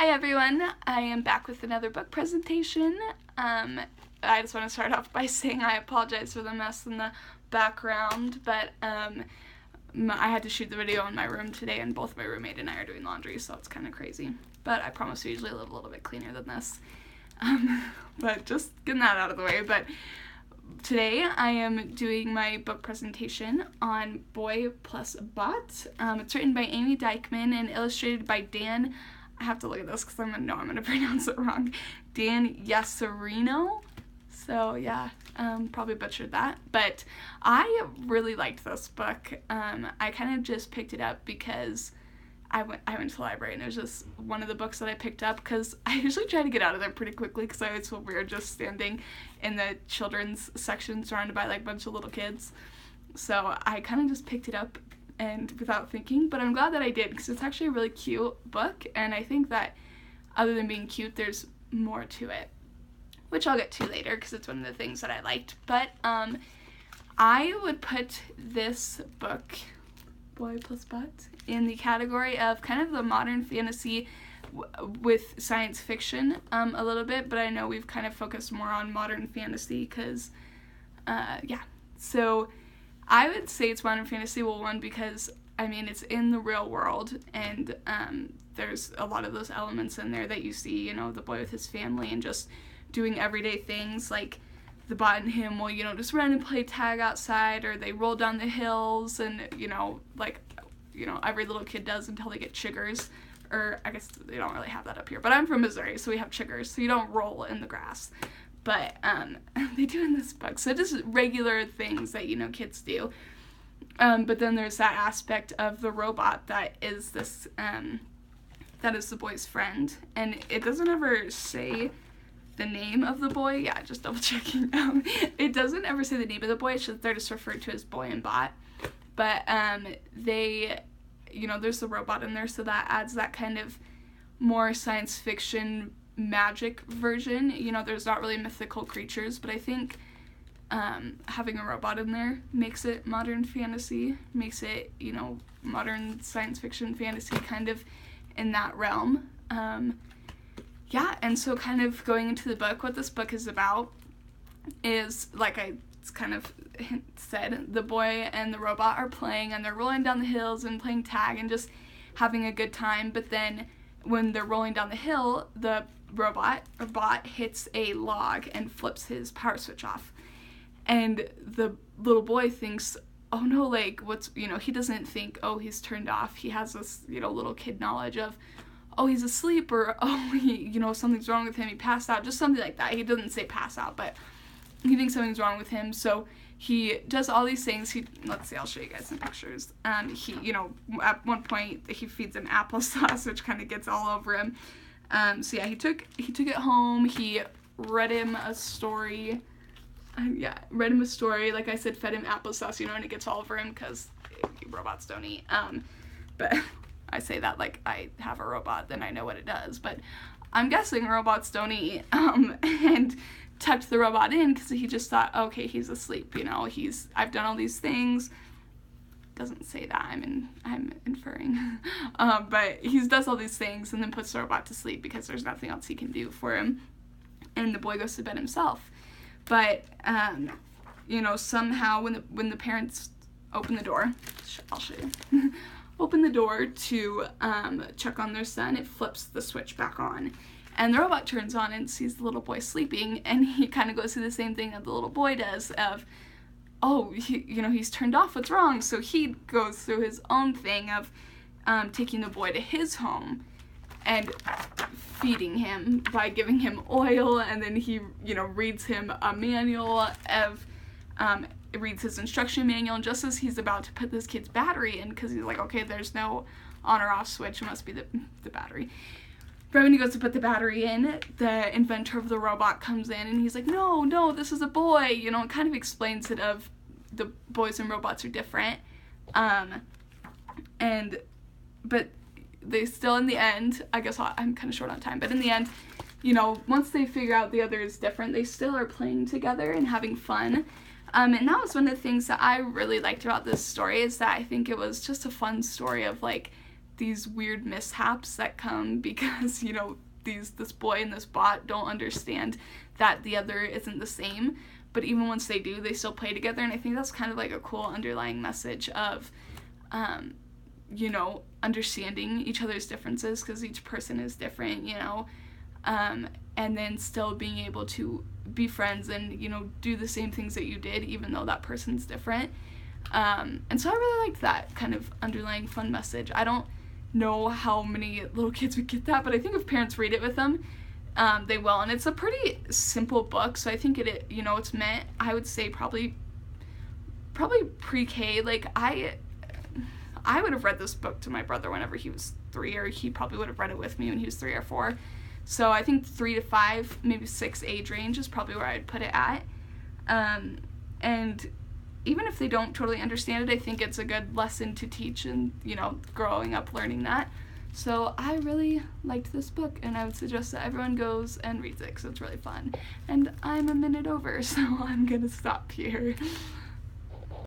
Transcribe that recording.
Hi everyone, I am back with another book presentation. I just want to start off by saying I apologize for the mess in the background, but I had to shoot the video in my room today and both my roommate and I are doing laundry, so it's kind of crazy. But I promise we usually live a little bit cleaner than this. But just getting that out of the way. But today I am doing my book presentation on Boy Plus Bot. It's written by Amy Dykman and illustrated by Dan, I have to look at this because I'm going to pronounce it wrong, Dan Yassarino. So yeah, probably butchered that. But I really liked this book. I kind of just picked it up because I went to the library and it was just one of the books that I picked up because I usually try to get out of there pretty quickly because I always feel weird just standing in the children's section surrounded by like a bunch of little kids. So I kind of just picked it up and without thinking, but I'm glad that I did because it's actually a really cute book, and I think that other than being cute, there's more to it, which I'll get to later because it's one of the things that I liked. But I would put this book, Boy Plus Bot, in the category of kind of the modern fantasy with science fiction a little bit, but I know we've kind of focused more on modern fantasy because, so I would say it's modern fantasy, well, one, because, I mean, it's in the real world, and there's a lot of those elements in there that you see, you know, the boy with his family and just doing everyday things, like the bot and him will, you know, just run and play tag outside, or they roll down the hills, and, every little kid does until they get chiggers, or I guess they don't really have that up here, but I'm from Missouri, so we have chiggers, so you don't roll in the grass. But they do in this book. So just regular things that, kids do. But then there's that aspect of the robot that is this, that is the boy's friend. And it doesn't ever say the name of the boy. Yeah, just double checking. It doesn't ever say the name of the boy. It's just, they're just referred to as boy and bot. But there's the robot in there. So that adds that kind of more science fiction magic version. There's not really mythical creatures, but I think having a robot in there makes it modern fantasy, makes it, modern science fiction fantasy kind of in that realm. And so kind of going into the book, what this book is about is, like I kind of said, the boy and the robot are playing and they're rolling down the hills and playing tag and just having a good time, but then when they're rolling down the hill, the bot hits a log and flips his power switch off. And the little boy thinks, oh no, like, he doesn't think, oh, he's turned off. He has this, little kid knowledge of, oh, he's asleep, or, oh, something's wrong with him, he passed out, just something like that. He doesn't say pass out, but he thinks something's wrong with him, so he does all these things. Let's see, I'll show you guys some pictures. He, at one point, he feeds him applesauce, which kind of gets all over him. He took it home, he read him a story, like I said, fed him applesauce, and it gets all over him, because robots don't eat, but I say that like I have a robot, then I know what it does, but I'm guessing robots don't eat, and tucked the robot in, because he just thought, okay, he's asleep, I've done all these things. Doesn't say that, I'm inferring, but he does all these things and then puts the robot to sleep because there's nothing else he can do for him, and the boy goes to bed himself. But somehow when the parents open the door, I'll show you, open the door to check on their son, it flips the switch back on, and the robot turns on and sees the little boy sleeping, and he kind of goes through the same thing that the little boy does of, oh, he's turned off, what's wrong? So he goes through his own thing of taking the boy to his home and feeding him by giving him oil, and then he, reads him a manual of, reads his instruction manual, and just as he's about to put this kid's battery in, because he's like, okay, there's no on or off switch, it must be the battery. Right when he goes to put the battery in, the inventor of the robot comes in, and he's like, no, this is a boy, it kind of explains it of the boys and robots are different, but they still, in the end, I guess I'm kind of short on time, but in the end, once they figure out the other is different, they still are playing together and having fun, and that was one of the things that I really liked about this story, is that I think it was just a fun story of, like, these weird mishaps that come because, you know, this boy and this bot don't understand that the other isn't the same, but even once they do, they still play together. And I think that's kind of like a cool underlying message of, you know, understanding each other's differences, because each person is different, you know, and then still being able to be friends and, you know, do the same things that you did, even though that person's different. And so I really liked that kind of underlying fun message. I don't know how many little kids would get that, but I think if parents read it with them, they will. And it's a pretty simple book, so I think it you know, it's meant, I would say probably pre-K. Like, I would have read this book to my brother whenever he was 3, or he probably would have read it with me when he was 3 or 4. So I think 3 to 5, maybe 6 age range is probably where I'd put it at. And even if they don't totally understand it, I think it's a good lesson to teach, and, you know, growing up learning that. So I really liked this book, and I would suggest that everyone goes and reads it, because it's really fun. And I'm a minute over, so I'm gonna stop here.